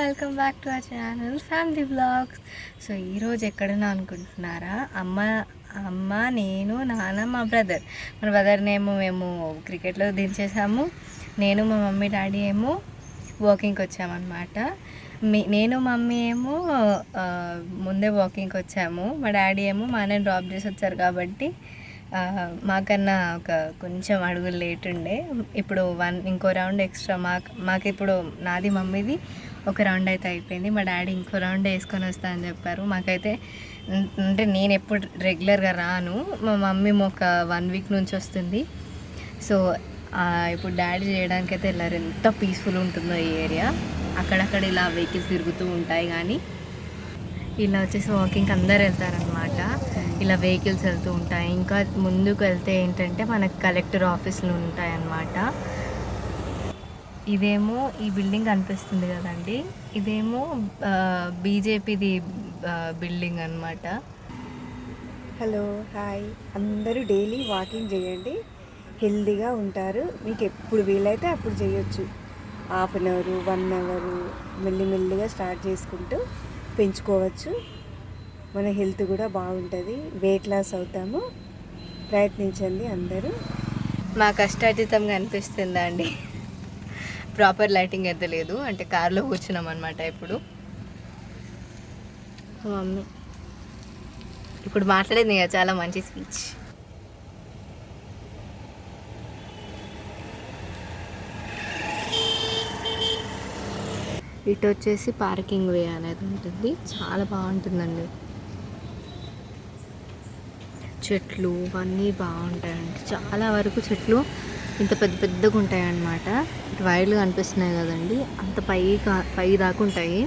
Welcome back to our channel family blogs. So ఈరోజు ఎక్కడన్నా అనుకుంటున్నారా? అమ్మ నేను నాన్న మా బ్రదర్. మన బ్రదర్నేమో మేము క్రికెట్లో దించేసాము. నేను మా మమ్మీ డాడీ ఏమో వాకింగ్కి వచ్చామన్నమాట. నేను మమ్మీ ఏమో ముందే వాకింగ్కి వచ్చాము. మా డాడీ ఏమో మా అన్నని డ్రాప్ చేసి వచ్చారు కాబట్టి మాకన్నా ఒక కొంచెం అడుగులు లేట్ ఉండే. ఇప్పుడు ఇంకో రౌండ్ ఎక్స్ట్రా మాకు ఇప్పుడు నాది మమ్మీది ఒక రౌండ్ అయితే అయిపోయింది. మా డాడీ ఇంకో రౌండ్ వేసుకొని వస్తా అని చెప్పారు. మాకైతే అంటే నేను ఎప్పుడు రెగ్యులర్గా రాను, మా మమ్మీ ఒక 1 వీక్ నుంచి వస్తుంది. సో ఇప్పుడు డాడీ చేయడానికైతే వెళ్ళారు. ఎంత పీస్ఫుల్ ఉంటుందో ఈ ఏరియా. అక్కడక్కడ ఇలా వెహికల్స్ తిరుగుతూ ఉంటాయి, కానీ ఇలా వచ్చేసి వాకింగ్కి అందరు వెళ్తారనమాట. ఇలా వెహికల్స్ వెళ్తూ ఉంటాయి. ఇంకా ముందుకు వెళ్తే ఏంటంటే మనకు కలెక్టర్ ఆఫీసులు ఉంటాయన్నమాట. ఇదేమో ఈ బిల్డింగ్ కనిపిస్తుంది కదండి, ఇదేమో బీజేపీది బిల్డింగ్ అనమాట. Hello, hi. అందరూ డైలీ వాకింగ్ చేయండి, హెల్తీగా ఉంటారు. మీకు ఎప్పుడు వీలైతే అప్పుడు చేయొచ్చు. 1/2 అవర్ 1 అవర్ మెల్లిమెల్లిగా స్టార్ట్ చేసుకుంటూ పెంచుకోవచ్చు. మన హెల్త్ కూడా బాగుంటుంది, వెయిట్ లాస్ అవుతాము. ప్రయత్నించండి అందరూ. మా కష్టార్జితంగా అనిపిస్తుందా అండి? ప్రాపర్ లైటింగ్ అయితే లేదు, అంటే కార్లో కూర్చున్నాం అనమాట. మమ్మీ ఇప్పుడు మాట్లాడేది కదా, చాలా మంచి స్పీచ్. ఇటు వచ్చేసి పార్కింగ్ వే అనేది ఉంటుంది, చాలా బాగుంటుందండి. చెట్లు అన్నీ బాగుంటాయండి, చాలా వరకు చెట్లు ఇంత పెద్ద పెద్దగా ఉంటాయి అన్నమాట. ఇటు వైర్లు కనిపిస్తున్నాయి కదండి, అంత పై దాకా ఉంటాయి.